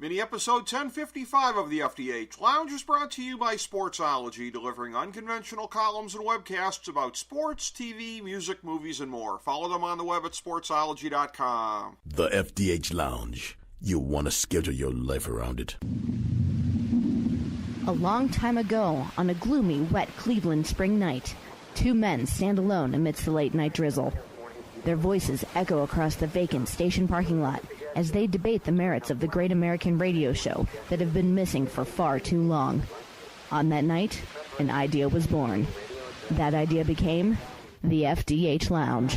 Mini episode 1055 of the FDH Lounge is brought to you by Sportsology, delivering unconventional columns and webcasts about sports, TV, music, movies, and more. Follow them on the web at sportsology.com. The FDH Lounge. You'll want to schedule your life around it. A long time ago, on a gloomy, wet Cleveland spring night, two men stand alone amidst the late-night drizzle. Their voices echo across the vacant station parking lot as they debate the merits of the great American radio show that have been missing for far too long. On that night, an idea was born. That idea became the FDH Lounge.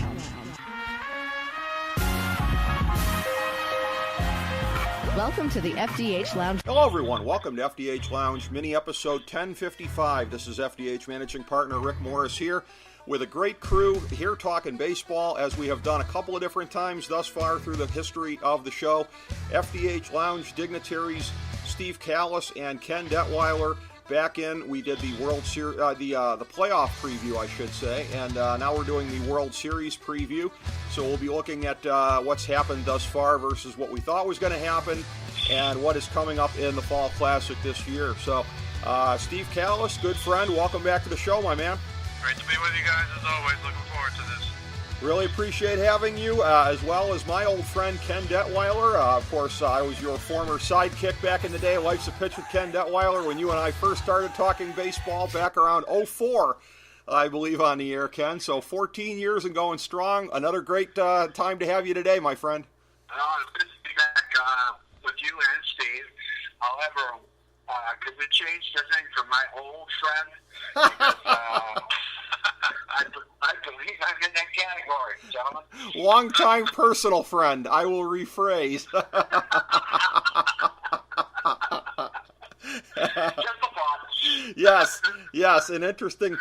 Welcome to the FDH Lounge. Hello, everyone. Welcome to FDH Lounge, mini episode 1055. This is FDH Managing Partner Rick Morris here with a great crew here talking baseball, as we have done a couple of different times thus far through the history of the show. FDH Lounge Dignitaries, Steve Kallas and Ken Detwiler back in. We did the World Series, the playoff preview, I should say, and now we're doing the World Series preview. So we'll be looking at what's happened thus far versus what we thought was going to happen and what is coming up in the Fall Classic this year. So, Steve Kallas, good friend, welcome back to the show, my man. Great to be with you guys as always. Looking forward to this. Really appreciate having you, as well as my old friend Ken Detwiler. Of course, I was your former sidekick back in the day, Life's a Pitch with Ken Detwiler, when you and I first started talking baseball back around 2004, I believe, on the air, Ken. So 14 years and going strong. Another great time to have you today, my friend. It's good to be back with you and Steve. However, could we change the thing from my old friend? Because, I believe I'm in that category, gentlemen. Long-time personal friend. I will rephrase. Just a thought. Yes, an interesting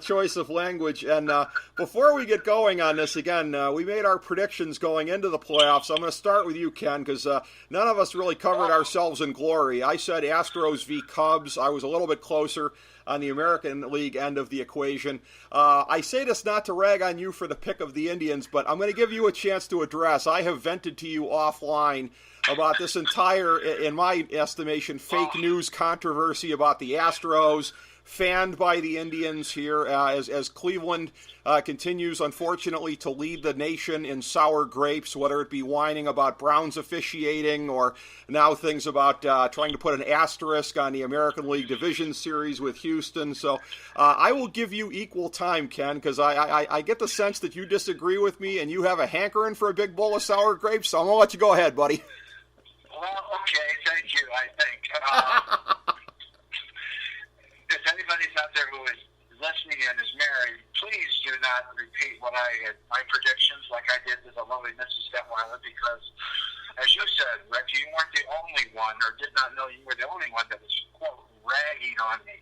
choice of language. And before we get going on this, again, we made our predictions going into the playoffs. I'm going to start with you, Ken, because none of us really covered ourselves in glory. I said Astros v. Cubs. I was a little bit closer on the American League end of the equation. I say this not to rag on you for the pick of the Indians, but I'm going to give you a chance to address. I have vented to you offline about this entire, in my estimation, fake news controversy about the Astros, fanned by the Indians here as Cleveland continues, unfortunately, to lead the nation in sour grapes, whether it be whining about Browns officiating or now things about trying to put an asterisk on the American League Division Series with Houston. So I will give you equal time, Ken, because I get the sense that you disagree with me and you have a hankering for a big bowl of sour grapes, so I'm going to let you go ahead, buddy. Well, okay, thank you, I think. If anybody's out there who is listening and is married, please do not repeat what my predictions like I did to the lovely Mrs. Detwiler, because, as you said, Rick, you weren't the only one, or did not know you were the only one that was, quote, ragging on me.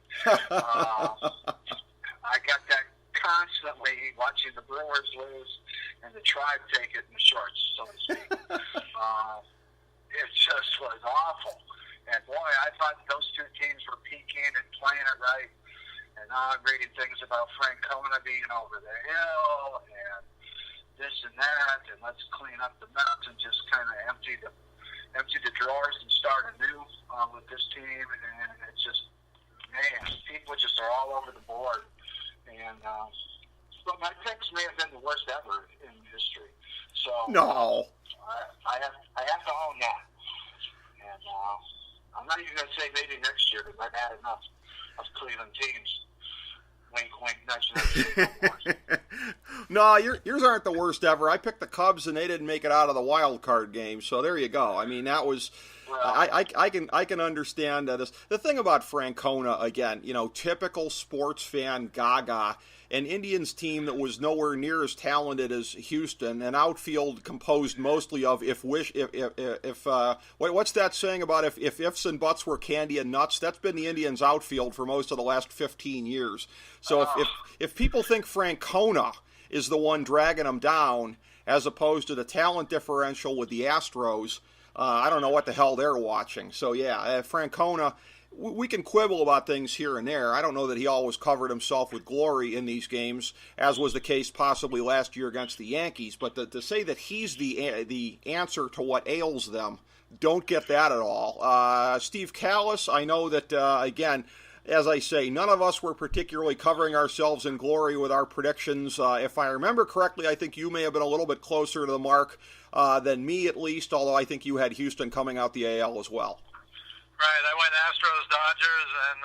I got that constantly watching the Brewers lose and the Tribe take it in the shorts, so to speak. It just was awful. And boy, I thought those two teams were peaking and playing it right. And now I'm reading things about Francona being over the hill and this and that, and let's clean up the mess and just kind of empty the drawers and start anew with this team. And it's just, man, people just are all over the board. And so my picks may have been the worst ever in history. So No. I have to own that. And I'm not even going to say maybe next year, because I've had enough of Cleveland teams. Wink, wink, nudge, nudge. No, yours aren't the worst ever. I picked the Cubs, and they didn't make it out of the wild card game. So there you go. I mean, that was. Well, I can understand this. The thing about Francona, again, typical sports fan gaga. An Indians team that was nowhere near as talented as Houston, an outfield composed mostly of what's that saying about if ifs and buts were candy and nuts? That's been the Indians' outfield for most of the last 15 years. So if people think Francona is the one dragging them down, as opposed to the talent differential with the Astros, I don't know what the hell they're watching. So yeah, Francona. We can quibble about things here and there. I don't know that he always covered himself with glory in these games, as was the case possibly last year against the Yankees. But to say that he's the answer to what ails them, don't get that at all. Steve Kallas, I know that, again, as I say, none of us were particularly covering ourselves in glory with our predictions. If I remember correctly, I think you may have been a little bit closer to the mark than me, at least, although I think you had Houston coming out the AL as well. Right, I went Astros, Dodgers, and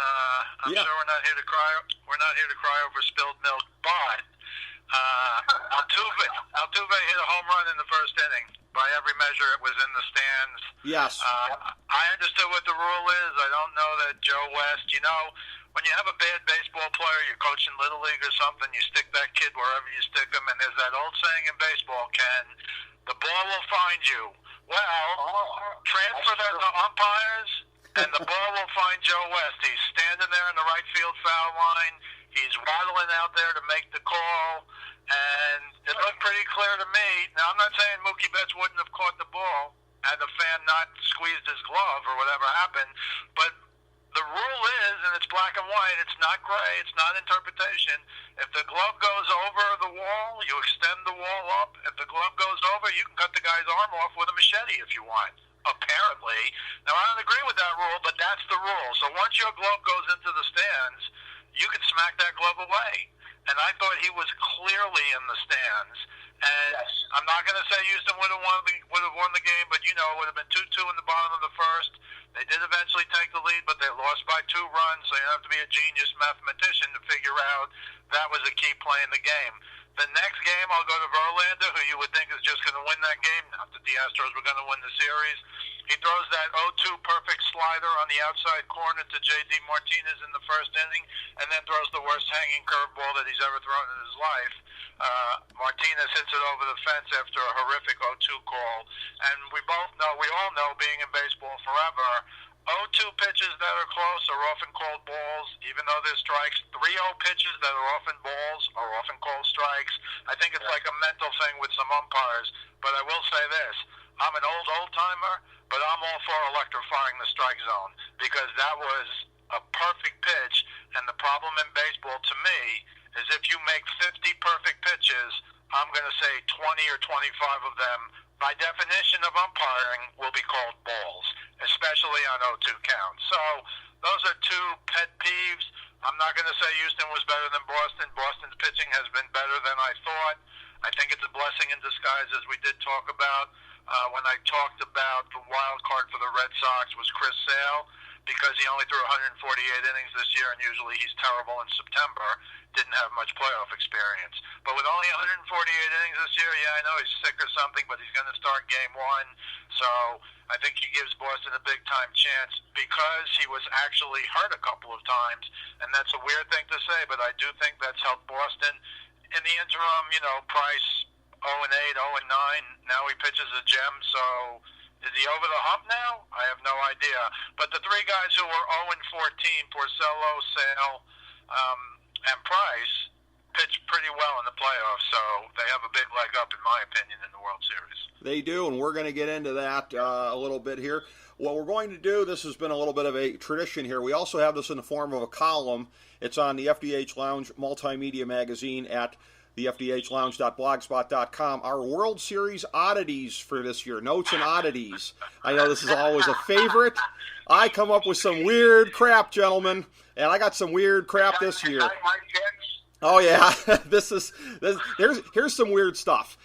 I'm sure we're not here to cry. We're not here to cry over spilled milk, but Altuve hit a home run in the first inning. By every measure, it was in the stands. Yes. I understood what the rule is. I don't know that Joe West. You know, when you have a bad baseball player, you're coaching Little League or something, you stick that kid wherever you stick him, and there's that old saying in baseball, Ken, the ball will find you. Well, transfer that to umpires, and the ball will find Joe West. He's standing there in the right field foul line. He's waddling out there to make the call, and it looked pretty clear to me. Now, I'm not saying Mookie Betts wouldn't have caught the ball had the fan not squeezed his glove or whatever happened, but the rule is, and it's black and white, it's not gray, it's not interpretation. If the glove goes over the wall, you extend the wall up. If the glove goes over, you can cut the guy's arm off with a machete if you want. Apparently. Now, I don't agree with that rule, but that's the rule. So once your glove goes into the stands, you can smack that glove away. And I thought he was clearly in the stands. And I'm not going to say Houston would have won the game, but, you know, it would have been 2-2 in the bottom of the first. They did eventually take the lead, but they lost by 2 runs, so you have to be a genius mathematician to figure out that was a key play in the game. The next game, I'll go to Verlander, who you would think is just going to win that game. Not that the Astros were going to win the series. He throws that 0-2 perfect slider on the outside corner to J.D. Martinez in the first inning, and then throws the worst hanging curveball that he's ever thrown in his life. Martinez hits it over the fence after a horrific 0-2 call. And we all know, being in baseball forever, 0-2 pitches that are close are often called balls, even though there's strikes. 3-0 pitches that are often balls are often called strikes. I think it's like a mental thing with some umpires. But I will say this. I'm an old-timer, but I'm all for electrifying the strike zone because that was a perfect pitch. And the problem in baseball, to me, is if you make 50 perfect pitches, I'm going to say 20 or 25 of them, by definition of umpiring, will be called balls, especially on 0-2 counts. So those are 2 pet peeves. I'm not going to say Houston was better than Boston. Boston's pitching has been better than I thought. I think it's a blessing in disguise, as we did talk about when I talked about the wild card for the Red Sox was Chris Sale, because he only threw 148 innings this year, and usually he's terrible in September. Didn't have much playoff experience. But with only 148 innings this year, yeah, I know he's sick or something, but he's going to start game 1. So I think he gives Boston a big-time chance because he was actually hurt a couple of times, and that's a weird thing to say, but I do think that's helped Boston. In the interim, you know, Price 0-8, 0-9. Now he pitches a gem, so is he over the hump now? I have no idea. But the 3 guys who were 0-14, Porcello, Sale, and Price, pitched pretty well in the playoffs, so they have a big leg up, in my opinion, in the World Series. They do, and we're going to get into that a little bit here. What we're going to do, this has been a little bit of a tradition here. We also have this in the form of a column. It's on the FDH Lounge multimedia magazine at thefdhlounge.blogspot.com. Our World Series oddities for this year, notes and oddities. I know this is always a favorite. I come up with some weird crap, gentlemen, and I got some weird crap this year. Oh yeah, here's some weird stuff.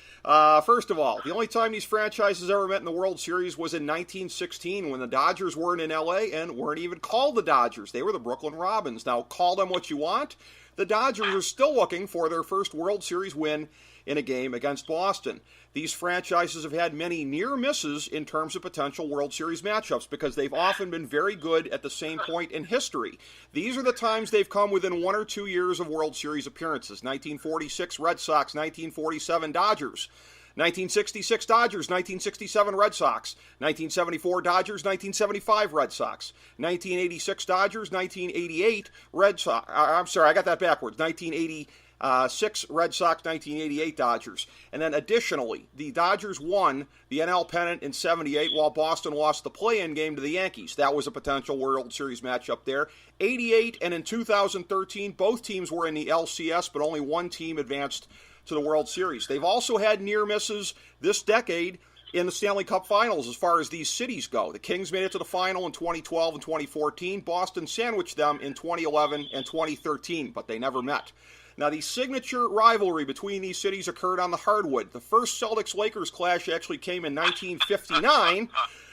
First of all, the only time these franchises ever met in the World Series was in 1916 when the Dodgers weren't in L.A. and weren't even called the Dodgers. They were the Brooklyn Robins. Now, call them what you want. The Dodgers are still looking for their first World Series win in a game against Boston. These franchises have had many near misses in terms of potential World Series matchups because they've often been very good at the same point in history. These are the times they've come within 1 or 2 years of World Series appearances. 1946 Red Sox, 1947 Dodgers. 1966 Dodgers, 1967 Red Sox, 1974 Dodgers, 1975 Red Sox, 1986 Dodgers, 1988 Red Sox, I'm sorry, I got that backwards, 1986 Red Sox, 1988 Dodgers. And then additionally, the Dodgers won the NL pennant in 78 while Boston lost the play-in game to the Yankees. That was a potential World Series matchup there. 88 and in 2013, both teams were in the LCS, but only one team advanced to the World Series. They've also had near misses this decade in the Stanley Cup Finals as far as these cities go. The Kings made it to the final in 2012 and 2014. Boston sandwiched them in 2011 and 2013, but they never met. Now, the signature rivalry between these cities occurred on the hardwood. The first Celtics-Lakers clash actually came in 1959.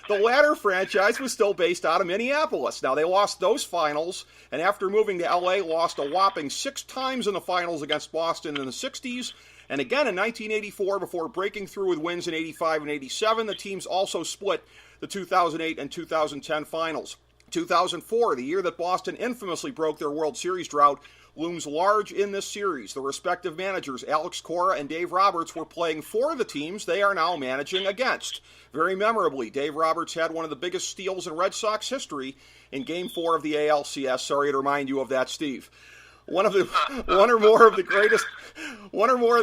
The latter franchise was still based out of Minneapolis. Now, they lost those finals, and after moving to L.A., lost a whopping 6 times in the finals against Boston in the 60s, and again in 1984 before breaking through with wins in 85 and 87. The teams also split the 2008 and 2010 finals. 2004, the year that Boston infamously broke their World Series drought, looms large in this series. The respective managers, Alex Cora and Dave Roberts, were playing for the teams they are now managing against. Very memorably, Dave Roberts had one of the biggest steals in Red Sox history in Game 4 of the ALCS. Sorry to remind you of that, Steve. One or more of the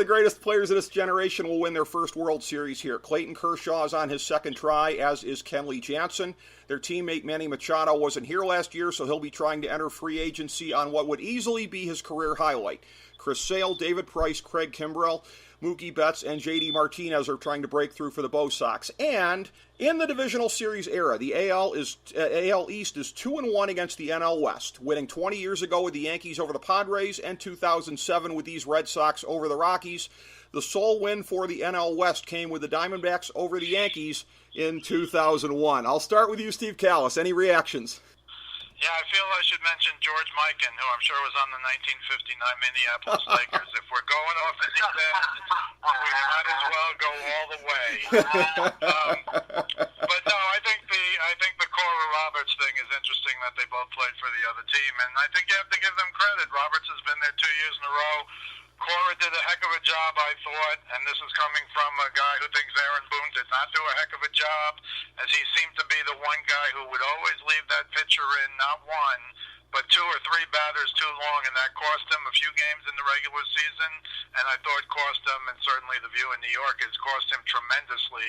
greatest players of this generation will win their first World Series here. Clayton Kershaw is on his second try, as is Kenley Jansen. Their teammate Manny Machado wasn't here last year, so he'll be trying to enter free agency on what would easily be his career highlight. Chris Sale, David Price, Craig Kimbrell, Mookie Betts, and J.D. Martinez are trying to break through for the Bo Sox. And in the divisional series era, the AL East is 2-1 against the NL West, winning 20 years ago with the Yankees over the Padres and 2007 with these Red Sox over the Rockies. The sole win for the NL West came with the Diamondbacks over the Yankees in 2001. I'll start with you, Steve Kallas. Any reactions? Yeah, I feel I should mention George Mikan, who I'm sure was on the 1959 Minneapolis Lakers. If we're going off the deep end, we might as well go all the way. But no, I think the Cora Roberts thing is interesting that they both played for the other team, and I think you have to give them credit. Roberts has been there 2 years in a row. Cora did a heck of a job, I thought, and this is coming from a guy who thinks Aaron Boone did not do a heck of a job, as he seemed to be the one guy who would always leave that pitcher in not one, but 2 or 3 batters too long, and that cost him a few games in the regular season, and I thought cost him, and certainly the view in New York has cost him tremendously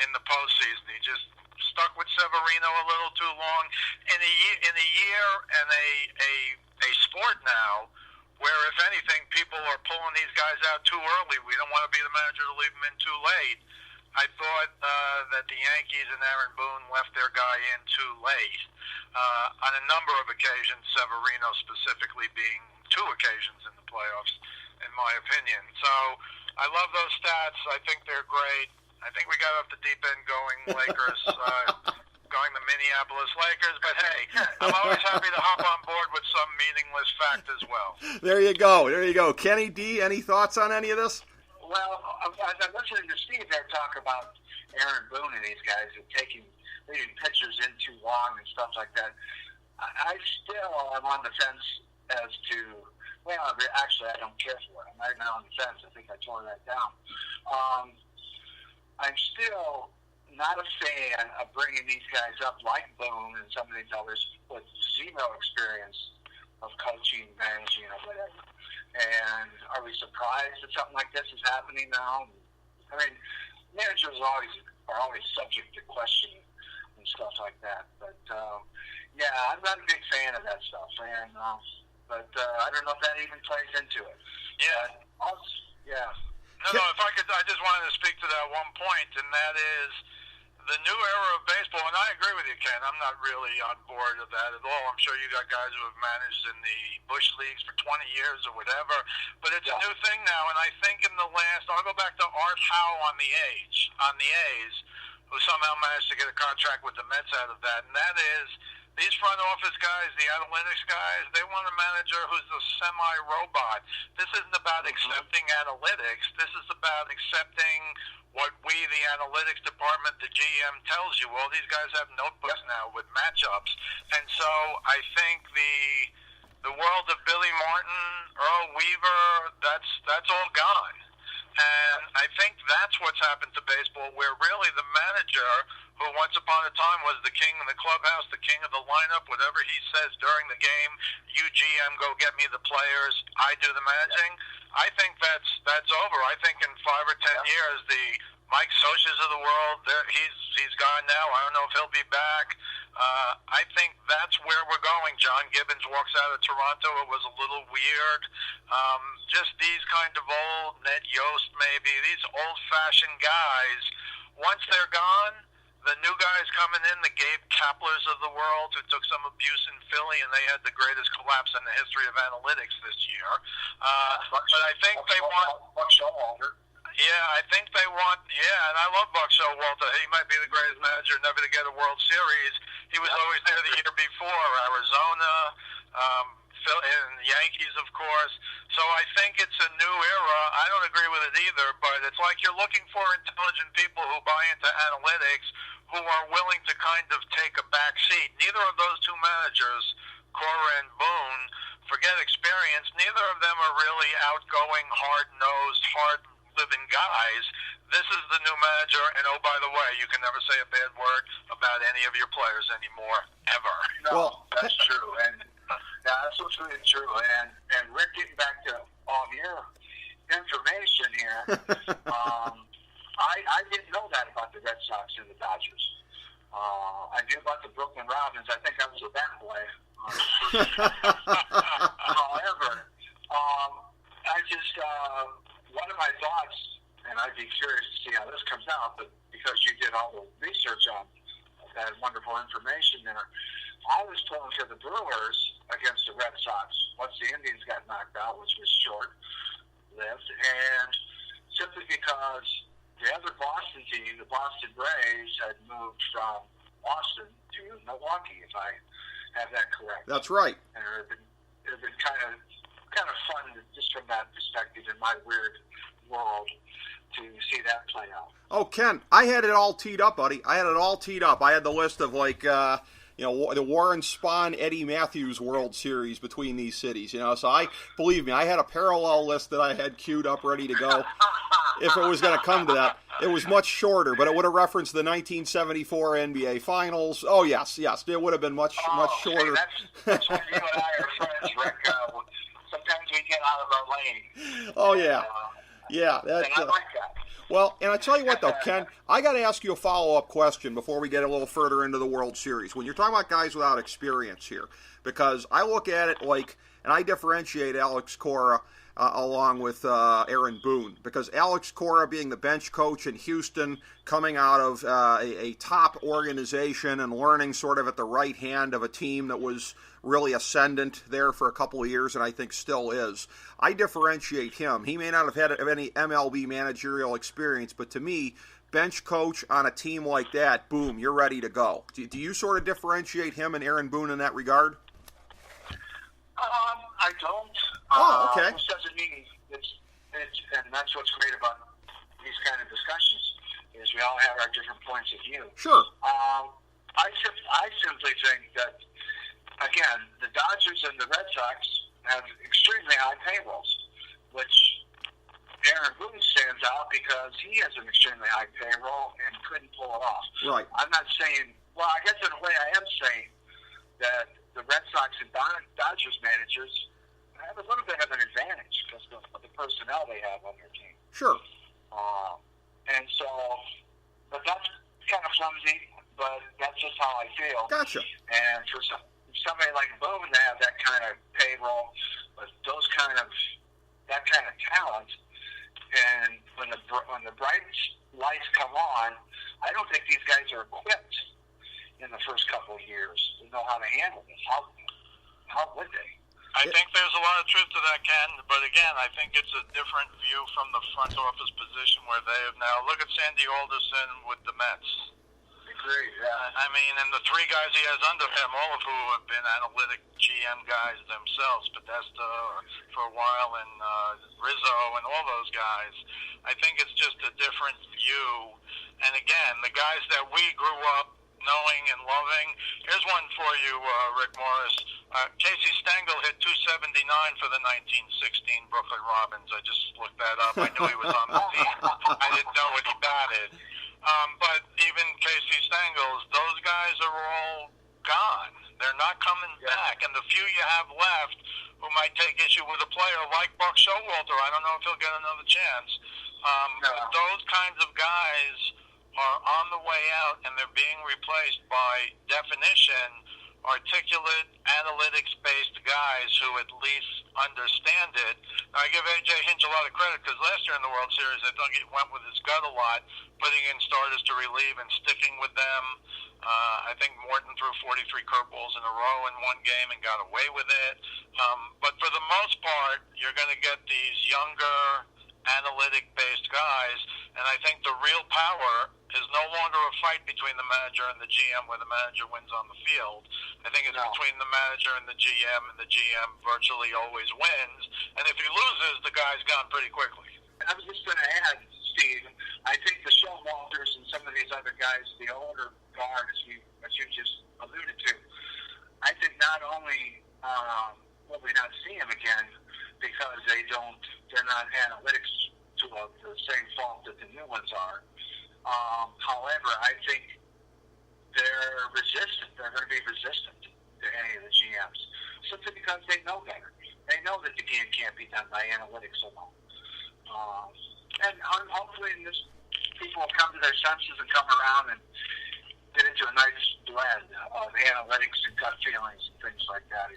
in the postseason. He just stuck with Severino a little too long. In a year and a sport now, where, if anything, people are pulling these guys out too early. We don't want to be the manager to leave them in too late. I thought that the Yankees and Aaron Boone left their guy in too late. On a number of occasions, Severino specifically being 2 occasions in the playoffs, in my opinion. So I love those stats. I think they're great. I think we got off the deep end going Lakers. Going the Minneapolis Lakers, but hey, I'm always happy to hop on board with some meaningless fact as well. There you go. Kenny D, any thoughts on any of this? Well, as I'm listening to Steve there talk about Aaron Boone and these guys and leaving pitchers in too long and stuff like that, I still am on the fence as to, well, actually I don't care for it. I'm right now on the fence. I think I tore that down. I'm still not a fan of bringing these guys up like Boone and some of these others with zero experience of coaching, managing, or whatever. And are we surprised that something like this is happening now? I mean, managers are always subject to question and stuff like that. But yeah, I'm not a big fan of that stuff. And but I don't know if that even plays into it. Yeah. Yeah. No, if I could, I just wanted to speak to that one point, and that is the new era of baseball, and I agree with you, Ken. I'm not really on board with that at all. I'm sure you got guys who have managed in the Bush Leagues for 20 years or whatever, but it's a new thing now, and I think I'll go back to Art Howe on the A's, who somehow managed to get a contract with the Mets out of that, and that is these front office guys, the analytics guys, they want a manager who's a semi-robot. This isn't about accepting analytics. This is about accepting what we, the analytics department, the GM, tells you. Well, these guys have notebooks now with matchups. And so I think the world of Billy Martin, Earl Weaver, that's all gone. And I think that's what's happened to baseball, where really the manager, who once upon a time was the king in the clubhouse, the king of the lineup, whatever he says during the game, you GM go get me the players, I do the managing. I think that's over. I think in 5 or 10 years, the Mike Socha's of the world, he's gone now. I don't know if he'll be back. I think that's where we're going. John Gibbons walks out of Toronto. It was a little weird. Just these kind of old, Ned Yost maybe, these old-fashioned guys Once they're gone, the new guys coming in, the Gabe Kaplers of the world, who took some abuse in Philly, and they had the greatest collapse in the history of analytics this year. But I think they want. Yeah, I think they want. Yeah, and I love Buck Showalter. He might be the greatest manager never to get a World Series. He was always there the year before. Arizona, and Yankees, of course. So I think it's a new era. I don't agree with it either, but it's like you're looking for intelligent people who buy into analytics, who are willing to kind of take a back seat. Neither of those two managers, Cora and Boone, forget experience, neither of them are really outgoing, hard-nosed, hard-living guys. This is the new manager, and oh, by the way, you can never say a bad word about any of your players anymore, ever. No, that's true, and that's absolutely true. And Rick, getting back to all your information here, I didn't know that about the Red Sox and the Dodgers. I knew about the Brooklyn Robins. I think I was a bat boy. However, I just one of my thoughts, and I'd be curious to see how this comes out, but because you did all the research on that wonderful information there, I was pulling for the Brewers against the Red Sox once the Indians got knocked out, which was short-lived, and simply because the other Boston team, the Boston Braves, had moved from Boston to Milwaukee, if I have that correct. That's right. And it had been kind of fun, just from that perspective, in my weird world, to see that play out. Oh, Ken, I had it all teed up, buddy. I had it all teed up. I had the list of, like, the Warren Spahn, Eddie Matthews World Series between these cities, So believe me, I had a parallel list that I had queued up ready to go if it was going to come to that. It was much shorter, but it would have referenced the 1974 NBA Finals. Oh, yes, it would have been much shorter. That's when you and I are friends, Rick. Sometimes we get out of our lane. Oh, yeah. And I like that. Well, and I tell you what, though, Ken, I got to ask you a follow-up question before we get a little further into the World Series. When you're talking about guys without experience here, because I look at it like, and I differentiate Alex Cora along with Aaron Boone, because Alex Cora being the bench coach in Houston, coming out of a top organization and learning sort of at the right hand of a team that was really ascendant there for a couple of years, and I think still is. I differentiate him. He may not have had any MLB managerial experience, but to me, bench coach on a team like that, boom, you're ready to go. Do you sort of differentiate him and Aaron Boone in that regard? I don't. Oh, okay. Which doesn't mean it's and that's what's great about these kind of discussions, is we all have our different points of view. Sure. I simply think that, again, the Dodgers and the Red Sox have extremely high payrolls, which Aaron Boone stands out because he has an extremely high payroll and couldn't pull it off. Right. I'm not saying, well, I guess in a way I am saying that the Red Sox and Dodgers managers have a little bit of an advantage because of the personnel they have on their team. Sure. And so, but that's kind of flimsy, but that's just how I feel. Gotcha. And for somebody like Boone to have that kind of payroll, but that kind of talent, and when the bright lights come on, I don't think these guys are equipped in the first couple of years to know how to handle this. How would they? I think there's a lot of truth to that, Ken, but again, I think it's a different view from the front office position where they have now. Look at Sandy Alderson with the Mets. Agree, yeah. I mean, and the three guys he has under him, all of who have been analytic GM guys themselves, Podesta for a while, and Rizzo and all those guys. I think it's just a different view. And again, the guys that we grew up knowing and loving. Here's one for you, Rick Morris. Casey Stengel hit .279 for the 1916 Brooklyn Robins. I just looked that up. I knew he was on the team. I didn't know what he batted. But even Casey Stengel, those guys are all gone. They're not coming back. And the few you have left who might take issue with a player like Buck Showalter, I don't know if he'll get another chance. Those kinds of guys are on the way out, and they're being replaced by definition articulate, analytics-based guys who at least understand it. Now, I give A.J. Hinch a lot of credit because last year in the World Series, I thought he went with his gut a lot, putting in starters to relieve and sticking with them. I think Morton threw 43 curveballs in a row in one game and got away with it. But for the most part, you're going to get these younger, analytic-based guys, and I think the real power is no longer a fight between the manager and the GM where the manager wins on the field. I think it's between the manager and the GM virtually always wins, and if he loses, the guy's gone pretty quickly. I was just going to add, Steve, I think the Showalters and some of these other guys, the older guard, as you just alluded to, I think not only will we not see him again because they're not analytics to the same fault that the new ones are. However, I think they're resistant. They're going to be resistant to any of the GMs simply because they know better. They know that the game can't be done by analytics alone. And hopefully people will come to their senses and come around and get into a nice blend of analytics and gut feelings and things like that.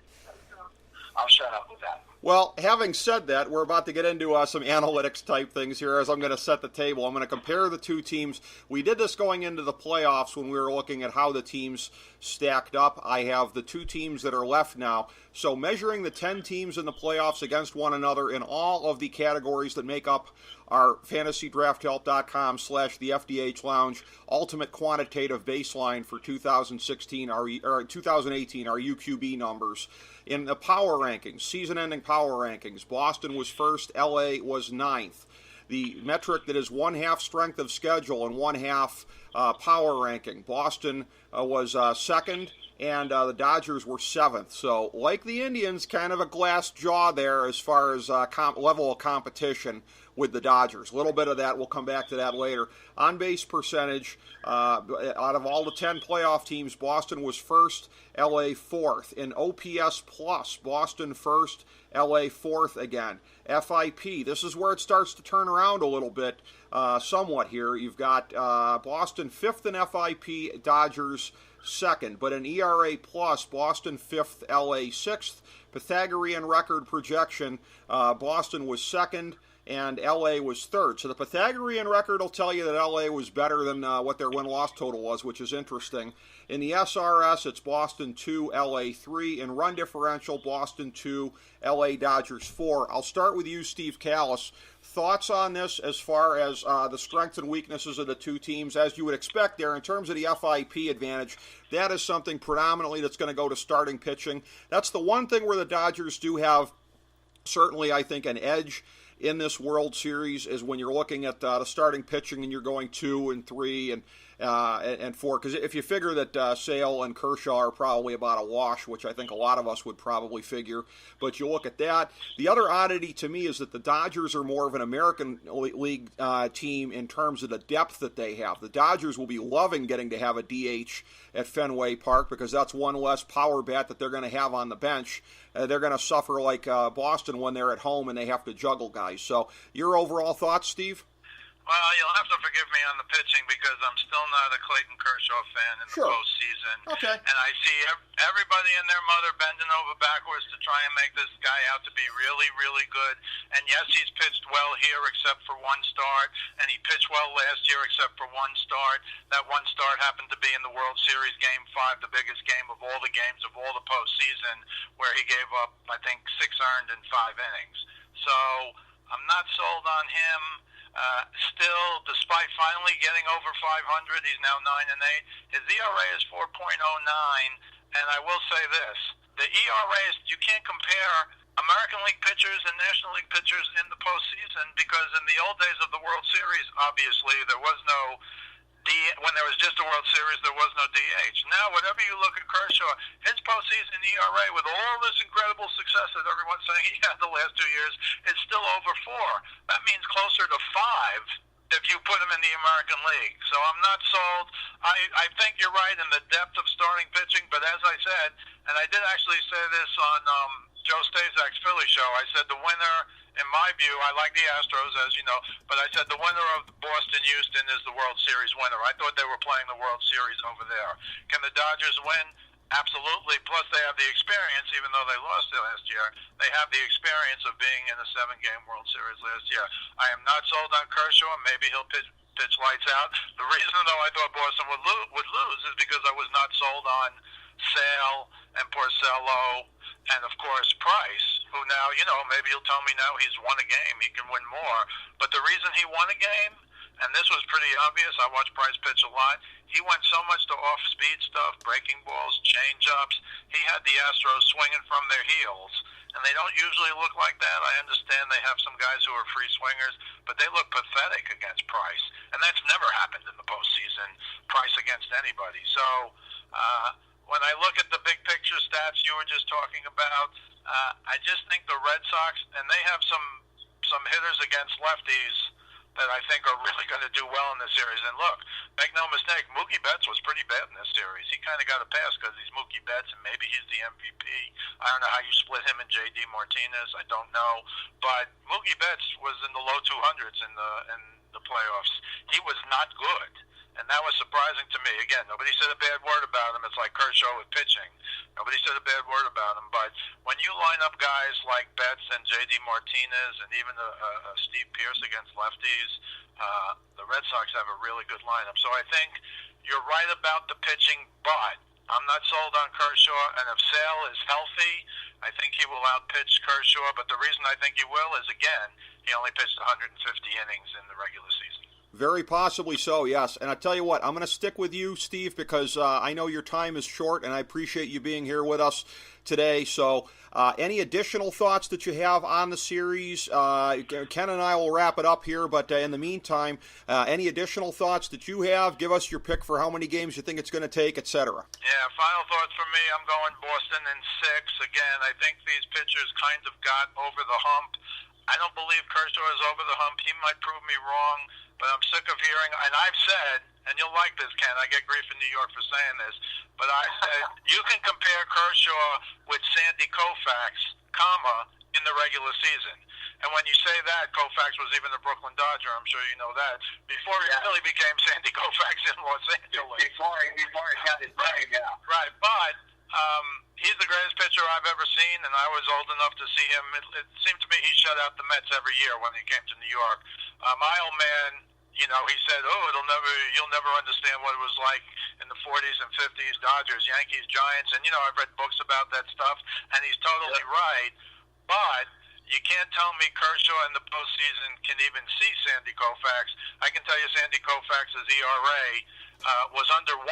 I'll shut up with that. Well, having said that, we're about to get into some analytics type things here as I'm going to set the table. I'm going to compare the two teams. We did this going into the playoffs when we were looking at how the teams stacked up. I have the two teams that are left now. So measuring the 10 teams in the playoffs against one another in all of the categories that make up our fantasydrafthelp.com/the FDH Lounge ultimate quantitative baseline for 2016 or 2018, our UQB numbers. In the power rankings, season-ending power rankings, Boston was first, LA was ninth. The metric that is 1/2 strength of schedule and 1/2 power ranking, Boston was second, and the Dodgers were seventh. So, like the Indians, kind of a glass jaw there as far as level of competition with the Dodgers. A little bit of that, we'll come back to that later. On-base percentage, out of all the 10 playoff teams, Boston was first, LA fourth. In OPS plus, Boston first, LA fourth again. FIP, this is where it starts to turn around a little bit, somewhat here. You've got Boston fifth in FIP, Dodgers second. But in ERA plus, Boston fifth, LA sixth. Pythagorean record projection, Boston was second, and LA was third. So the Pythagorean record will tell you that LA was better than what their win-loss total was, which is interesting. In the SRS, it's Boston 2, LA 3. In run differential, Boston 2, LA Dodgers 4. I'll start with you, Steve Kallas. Thoughts on this as far as the strengths and weaknesses of the two teams? As you would expect there, in terms of the FIP advantage, that is something predominantly that's going to go to starting pitching. That's the one thing where the Dodgers do have, certainly, I think, an edge in this World Series is when you're looking at the starting pitching and you're going 2 and 3 and 4. Because if you figure that Sale and Kershaw are probably about a wash, which I think a lot of us would probably figure, but you look at that. The other oddity to me is that the Dodgers are more of an American League team in terms of the depth that they have. The Dodgers will be loving getting to have a DH at Fenway Park because that's one less power bat that they're going to have on the bench. They're going to suffer like Boston when they're at home and they have to juggle guys. So your overall thoughts, Steve? Well, you'll have to forgive me on the pitching because I'm still not a Clayton Kershaw fan in the postseason. Okay. And I see everybody and their mother bending over backwards to try and make this guy out to be really, really good. And yes, he's pitched well here except for one start, and he pitched well last year except for one start. That one start happened to be in the World Series Game 5, the biggest game of all the games of all the postseason, where he gave up, I think, 6 earned in 5 innings. So I'm not sold on him. Still, despite finally getting over 500, he's now 9-8. His ERA is 4.09, and I will say this: the ERAs, you can't compare American League pitchers and National League pitchers in the postseason because in the old days of the World Series, obviously there was no when there was just a World Series, there was no DH. Now, whenever you look at Kershaw, his postseason ERA, with all this incredible success that everyone's saying he had the last 2 years, is still over 4. That means closer to 5 if you put him in the American League. So I'm not sold. I think you're right in the depth of starting pitching, but as I said, and I did actually say this on Joe Stazak's Philly show, I said the winner, in my view, I like the Astros, as you know, but I said the winner of Boston-Houston is the World Series winner. I thought they were playing the World Series over there. Can the Dodgers win? Absolutely. Plus, they have the experience, even though they lost it last year. They have the experience of being in a 7-game World Series last year. I am not sold on Kershaw. Maybe he'll pitch lights out. The reason, though, I thought Boston would lose is because I was not sold on Sale and Porcello and, of course, Price, who now, maybe you'll tell me now he's won a game. He can win more. But the reason he won a game, and this was pretty obvious, I watched Price pitch a lot, he went so much to off-speed stuff, breaking balls, change-ups. He had the Astros swinging from their heels, and they don't usually look like that. I understand they have some guys who are free swingers, but they look pathetic against Price, and that's never happened in the postseason, Price against anybody. So when I look at the big-picture stats you were just talking about, I just think the Red Sox, and they have some hitters against lefties that I think are really going to do well in this series. And look, make no mistake, Mookie Betts was pretty bad in this series. He kind of got a pass because he's Mookie Betts, and maybe he's the MVP. I don't know how you split him and J.D. Martinez. I don't know. But Mookie Betts was in the low 200s in the playoffs. He was not good. And that was surprising to me. Again, nobody said a bad word about him. It's like Kershaw with pitching. Nobody said a bad word about him. But when you line up guys like Betts and J.D. Martinez and even Steve Pearce against lefties, the Red Sox have a really good lineup. So I think you're right about the pitching, but I'm not sold on Kershaw. And if Sale is healthy, I think he will outpitch Kershaw. But the reason I think he will is, again, he only pitched 150 innings in the regular season. Very possibly so, yes. And I tell you what, I'm going to stick with you, Steve, because I know your time is short, and I appreciate you being here with us today. So any additional thoughts that you have on the series? Ken and I will wrap it up here, but in the meantime, any additional thoughts that you have? Give us your pick for how many games you think it's going to take, etc. Yeah, final thoughts for me, I'm going Boston in 6. Again, I think these pitchers kind of got over the hump. I don't believe Kershaw is over the hump. He might prove me wrong, but I'm sick of hearing, and I've said, and you'll like this, Ken, I get grief in New York for saying this, but I said, you can compare Kershaw with Sandy Koufax, in the regular season. And when you say that, Koufax was even a Brooklyn Dodger, I'm sure you know that, before he really became Sandy Koufax in Los Angeles. Before he got his name, yeah. Right, but he's the greatest pitcher I've ever seen, and I was old enough to see him. It seemed to me he shut out the Mets every year when he came to New York. My old man, he said, you'll never understand what it was like in the 40s and 50s, Dodgers, Yankees, Giants, and, I've read books about that stuff, and he's totally right, but you can't tell me Kershaw in the postseason can even see Sandy Koufax. I can tell you Sandy Koufax's ERA was under 1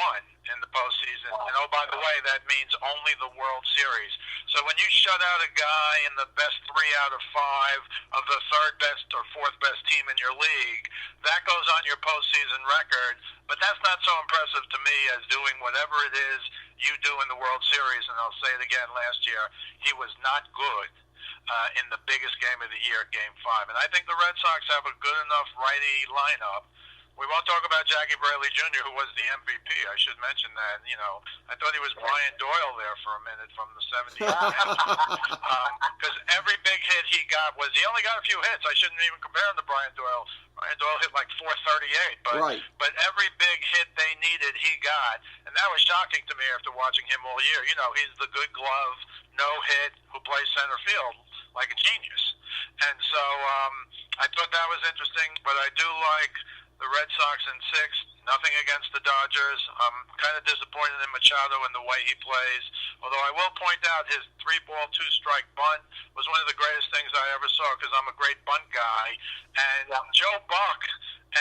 in the postseason. And, oh, by the way, that means only the World Series. So when you shut out a guy in the best 3 out of 5 of the 3rd best or 4th best team in your league, that goes on your postseason record. But that's not so impressive to me as doing whatever it is you do in the World Series. And I'll say it again, last year, he was not good in the biggest game of the year, Game 5. And I think the Red Sox have a good enough righty lineup. We won't talk about Jackie Bradley Jr., who was the MVP. I should mention that. I thought he was Brian Doyle there for a minute from the 70s. Because every big hit he got he only got a few hits. I shouldn't even compare him to Brian Doyle. Brian Doyle hit like 438. But every big hit they needed, he got. And that was shocking to me after watching him all year. He's the good glove, no hit, who plays center field like a genius. And so I thought that was interesting. But I do like the Red Sox in 6, nothing against the Dodgers. I'm kind of disappointed in Machado and the way he plays. Although I will point out his 3-ball, 2-strike bunt was one of the greatest things I ever saw because I'm a great bunt guy. And Joe Buck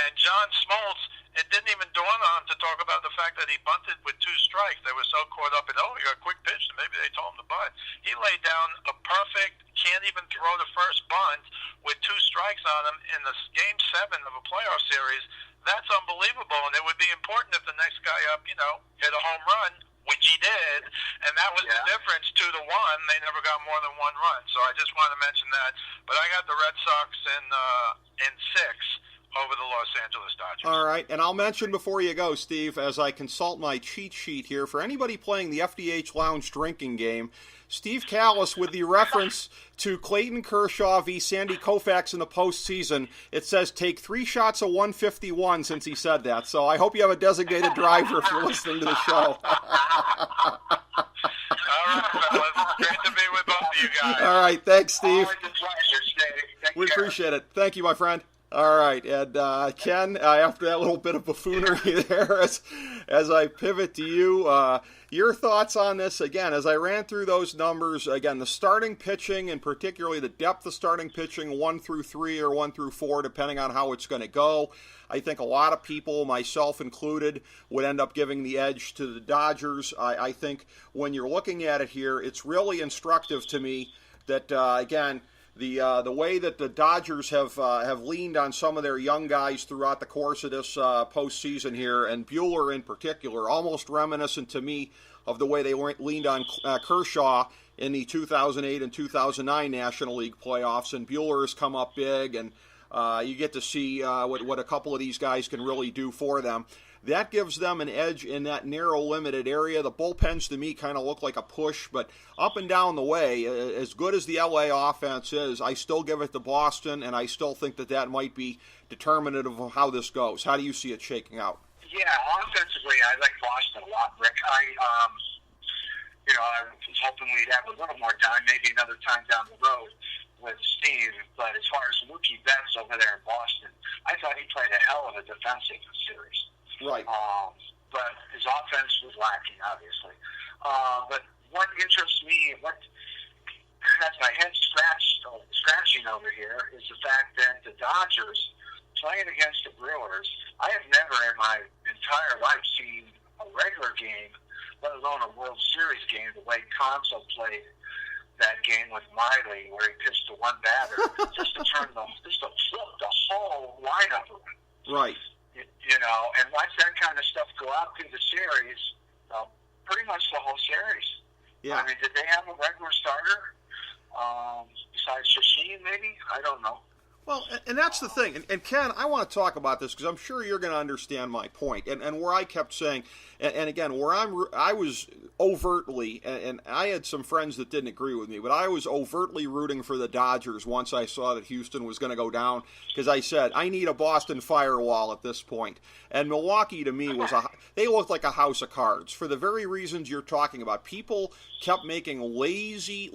and John Smoltz, it didn't even dawn on him to talk about the fact that he bunted with 2 strikes. They were so caught up in, he got a quick pitch, and maybe they told him to bunt. He laid down a perfect, can't even throw the first bunt with 2 strikes on him in the Game 7 of a playoff series. That's unbelievable, and it would be important if the next guy up, hit a home run, which he did, and that was the difference 2-1. They never got more than 1 run, so I just want to mention that. But I got the Red Sox in 6. over the Los Angeles Dodgers. All right, and I'll mention before you go, Steve, as I consult my cheat sheet here, for anybody playing the FDH Lounge drinking game, Steve Kallas, with the reference to Clayton Kershaw v. Sandy Koufax in the postseason, it says take 3 shots of 151 since he said that. So I hope you have a designated driver if you're listening to the show. All right, fellas. Great to be with both of you guys. All right, thanks, Steve. Always a pleasure, Steve. Take We care. appreciate it. Thank you, my friend. All right, and Ken, after that little bit of buffoonery there, as I pivot to you, your thoughts on this, again, as I ran through those numbers, again, the starting pitching, and particularly the depth of starting pitching, 1 through 3 or 1 through 4, depending on how it's going to go. I think a lot of people, myself included, would end up giving the edge to the Dodgers. I think when you're looking at it here, it's really instructive to me that, again, the way that the Dodgers have leaned on some of their young guys throughout the course of this postseason here, and Buehler in particular, almost reminiscent to me of the way they leaned on Kershaw in the 2008 and 2009 National League playoffs, and Buehler has come up big, and you get to see what a couple of these guys can really do for them. That gives them an edge in that narrow, limited area. The bullpens, to me, kind of look like a push, but up and down the way, as good as the LA offense is, I still give it to Boston, and I still think that might be determinative of how this goes. How do you see it shaking out? Yeah, offensively, I like Boston a lot, Rick. I was hoping we'd have a little more time, maybe another time down the road with Steve. But as far as Mookie Betts over there in Boston, I thought he played a hell of a defensive series. Right. But his offense was lacking, obviously. But what interests me, what has my head scratching over here, is the fact that the Dodgers playing against the Brewers, I have never in my entire life seen a regular game, let alone a World Series game, the way Conso played that game with Miley, where he pitched to one batter, just to flip the whole lineup around. Right. And watch that kind of stuff go out through the series, pretty much the whole series. Yeah. I mean, did they have a regular starter besides Shashin, maybe? I don't know. Well, and that's the thing. And Ken, I want to talk about this because I'm sure you're going to understand my point. And where I kept saying, and again, where I was overtly, and I had some friends that didn't agree with me, but I was overtly rooting for the Dodgers once I saw that Houston was going to go down, because I said, I need a Boston firewall at this point. And Milwaukee, to me, they looked like a house of cards for the very reasons you're talking about. People kept making lazy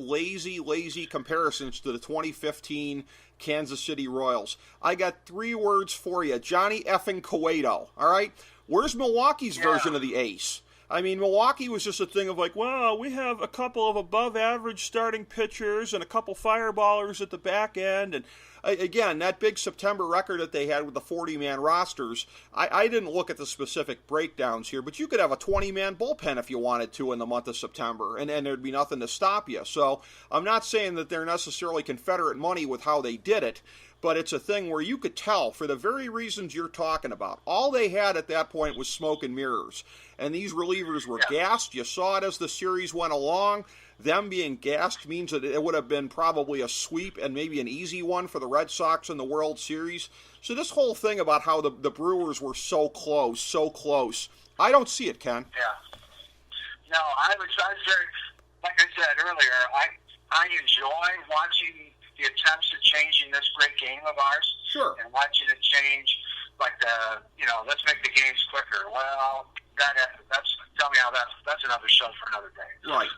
comparisons to the 2015 Kansas City Royals. I got 3 words for you. Johnny effing Cueto. All right? Where's Milwaukee's version of the ace? I mean, Milwaukee was just a thing of like, well, we have a couple of above-average starting pitchers and a couple fireballers at the back end. And again, that big September record that they had with the 40-man rosters, I didn't look at the specific breakdowns here, but you could have a 20-man bullpen if you wanted to in the month of September, and there'd be nothing to stop you. So I'm not saying that they're necessarily Confederate money with how they did it, but it's a thing where you could tell, for the very reasons you're talking about, all they had at that point was smoke and mirrors. And these relievers were gassed. You saw it as the series went along. Them being gassed means that it would have been probably a sweep and maybe an easy one for the Red Sox in the World Series. So this whole thing about how the Brewers were so close, I don't see it, Ken. Yeah. No, I was very, like I said earlier, I enjoy watching the attempts at changing this great game of ours. Sure. And watching it change, like let's make the games quicker. Well, that's tell me how that's another show for another day. Right.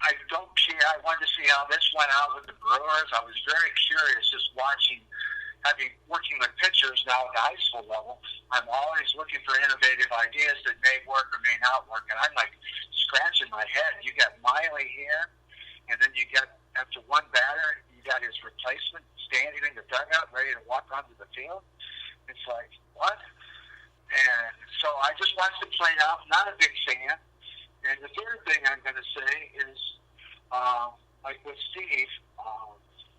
I don't care. I wanted to see how this went out with the Brewers. I was very curious just working with pitchers now at the high school level. I'm always looking for innovative ideas that may work or may not work, and I'm like scratching my head. You got Miley here, and then you got, after one batter, you got his replacement standing in the dugout ready to walk onto the field. It's like, what? And so I just watched it play out. Not a big fan. And the third thing I'm going to say is, like with Steve,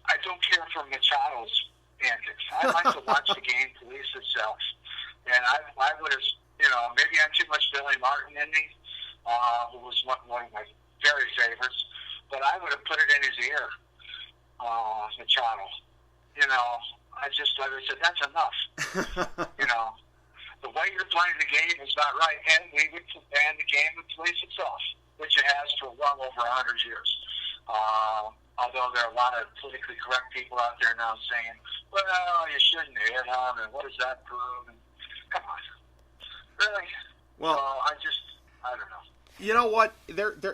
I don't care for Machado's antics. I like to watch the game police itself. And I would have, maybe I'm too much Billy Martin in me, who was one of my very favorites, but I would have put it in his ear, Machado. I said, that's enough. The way you're playing the game is not right, and the game would police itself, which it has for well over 100 years. Although there are a lot of politically correct people out there now saying, well, you shouldn't hit him, and what does that prove? And, come on. Really? Well, so I don't know. You know what?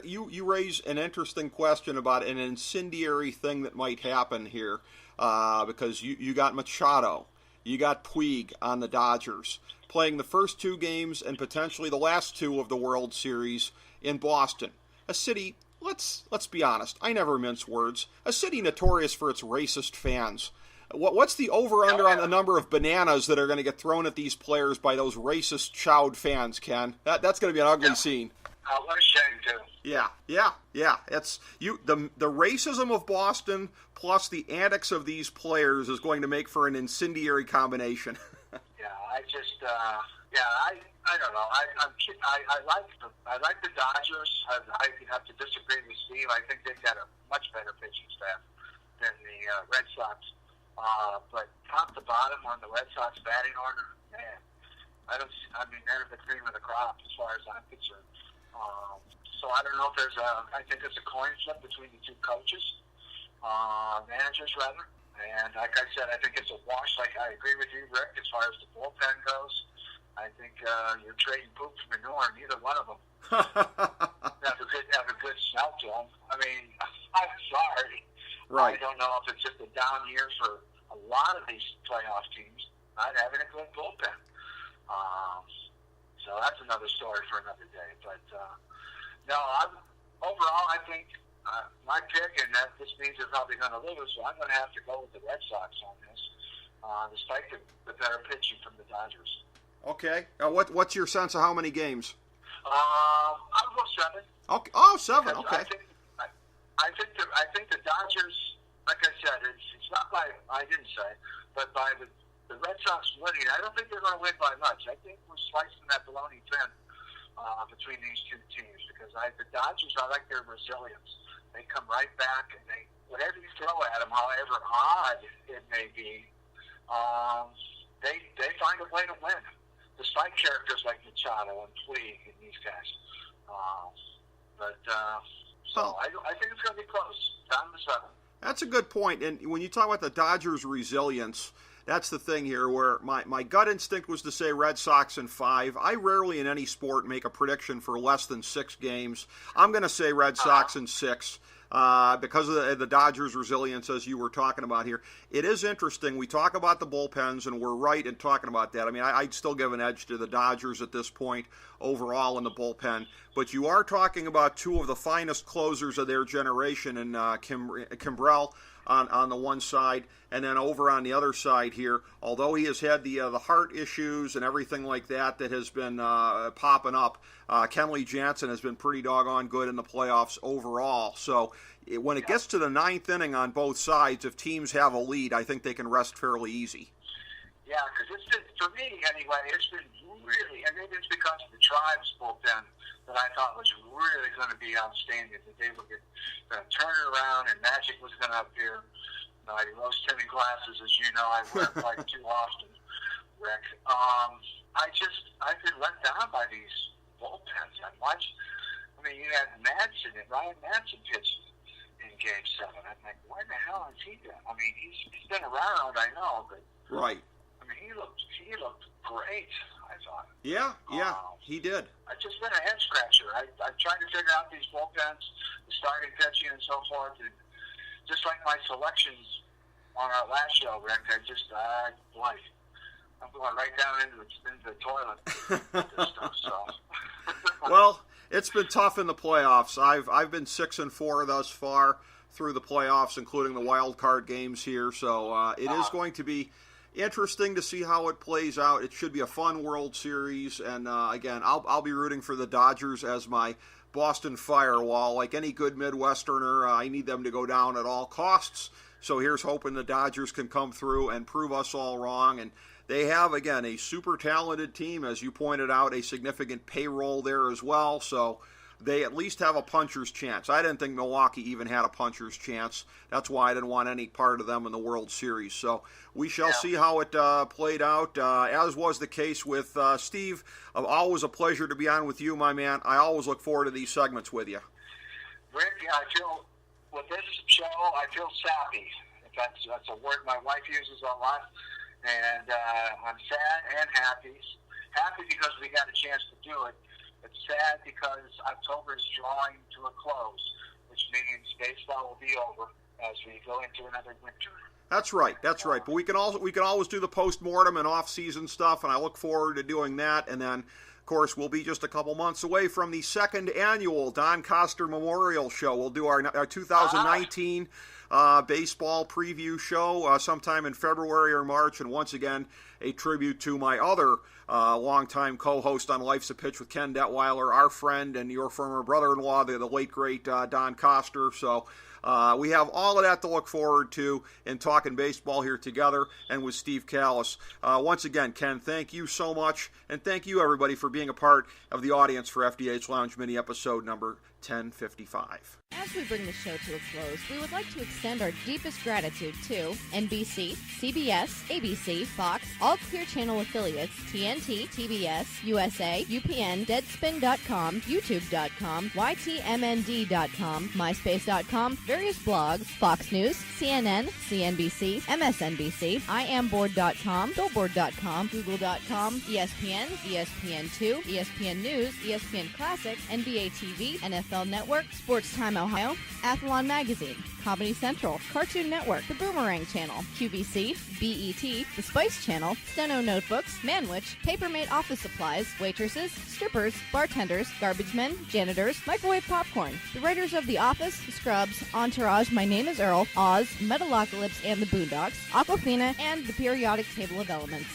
You raise an interesting question about an incendiary thing that might happen here, because you got Machado, you got Puig on the Dodgers, playing the first 2 games and potentially the last 2 of the World Series in Boston, a city. Let's be honest. I never mince words. A city notorious for its racist fans. What's the over-under on the number of bananas that are going to get thrown at these players by those racist chowed fans, Ken? That's going to be an ugly scene. What a shame, too. Yeah. It's the racism of Boston plus the antics of these players is going to make for an incendiary combination. I don't know. I like the Dodgers. I have to disagree with Steve. I think they've got a much better pitching staff than the Red Sox. But top to bottom on the Red Sox batting order, man, they're the cream of the crop as far as I'm concerned. So I don't know if I think it's a coin flip between the 2 coaches, managers rather. And like I said, I think it's a wash. Like I agree with you, Rick, as far as the bullpen goes. I think you're trading poop for manure, neither one of them have a good smell to them. I mean, I'm sorry. Right. I don't know if it's just a down year for a lot of these playoff teams not having a good bullpen. So that's another story for another day. But no, overall, I think my pick, and this means they're probably going to lose, so I'm going to have to go with the Red Sox on this, despite the better pitching from the Dodgers. Okay. What's your sense of how many games? I'll go 7. Okay. Oh, 7. Okay. I think the Dodgers, like I said, it's not by I didn't say, but by the Red Sox winning. I don't think they're going to win by much. I think we're slicing that bologna thin between these 2 teams because the Dodgers, I like their resilience. They come right back and whatever you throw at them, however odd it may be, they find a way to win. Despite characters like Machado and Puig and these guys. I think it's going to be close. Down to 7. That's a good point. And when you talk about the Dodgers' resilience, that's the thing here where my gut instinct was to say Red Sox in 5. I rarely in any sport make a prediction for less than 6 games. I'm going to say Red Sox in 6. Because of the Dodgers' resilience, as you were talking about here. It is interesting. We talk about the bullpens, and we're right in talking about that. I mean, I'd still give an edge to the Dodgers at this point overall in the bullpen. But you are talking about 2 of the finest closers of their generation, and Kimbrel on the one side, and then over on the other side here, although he has had the heart issues and everything like that has been popping up, Kenley Jansen has been pretty doggone good in the playoffs overall. So when it gets to the 9th inning on both sides, if teams have a lead, I think they can rest fairly easy. Yeah, because it's been, for me anyway, it's been really, and maybe it's because of the Tribes bullpen that I thought was really going to be outstanding, that they were going to turn it around and magic was going to appear. I rose-tinted glasses, as you know, I wear quite too often, Rick. I've been let down by these bullpens. You had Ryan Madsen pitched in Game 7. I'm like, why the hell is he doing? I mean, he's been around, I know, but right. I mean, he looked great, I thought. Yeah, he did. It's just been a head scratcher. I've tried to figure out these bullpens, the starting pitching and so forth, and just like my selections on our last show, Rick, I'm going right down into the toilet with this stuff. So. Well, it's been tough in the playoffs. I've been 6-4 thus far through the playoffs, including the wild card games here. So it is going to be interesting to see how it plays out. It should be a fun World Series, and again, I'll be rooting for the Dodgers as my Boston firewall. Like any good Midwesterner, I need them to go down at all costs. So here's hoping the Dodgers can come through and prove us all wrong. And they have, again, a super talented team, as you pointed out, a significant payroll there as well. So they at least have a puncher's chance. I didn't think Milwaukee even had a puncher's chance. That's why I didn't want any part of them in the World Series. So we shall see how it played out, as was the case with Steve. Always a pleasure to be on with you, my man. I always look forward to these segments with you. Rick, I feel, with this show, I feel sappy. That's a word my wife uses a lot. And I'm sad and happy. Happy because we got a chance to do it. But sad because October is drawing to a close, which means baseball will be over as we go into another winter. That's right. But we can always do the post-mortem and off-season stuff, and I look forward to doing that. And then, of course, we'll be just a couple months away from the second annual Don Coster Memorial Show. We'll do our 2019 baseball preview show sometime in February or March, and once again, a tribute to my other longtime co-host on Life's a Pitch with Ken Detwiler, our friend and your former brother-in-law, the late, great Don Coster. So we have all of that to look forward to in talking baseball here together and with Steve Kallas. Once again, Ken, thank you so much, and thank you, everybody, for being a part of the audience for FDH Lounge Mini episode number 1055. As we bring the show to a close, we would like to extend our deepest gratitude to NBC, CBS, ABC, Fox, all Clear Channel affiliates, TNT, TBS, USA, UPN, Deadspin.com, YouTube.com, YTMND.com, MySpace.com, various blogs, Fox News, CNN, CNBC, MSNBC, IamBoard.com, Billboard.com, Google.com, ESPN, ESPN2, ESPN News, ESPN Classic, NBA TV, NFL Network, Sports Time Ohio, Athlon Magazine, Comedy Central, Cartoon Network, The Boomerang Channel, QVC, BET, The Spice Channel, Steno Notebooks, Manwich, Papermate Office Supplies, Waitresses, Strippers, Bartenders, Garbage Men, Janitors, Microwave Popcorn, the writers of The Office, Scrubs, Entourage, My Name is Earl, Oz, Metalocalypse and the Boondocks, Aquafina, and The Periodic Table of Elements.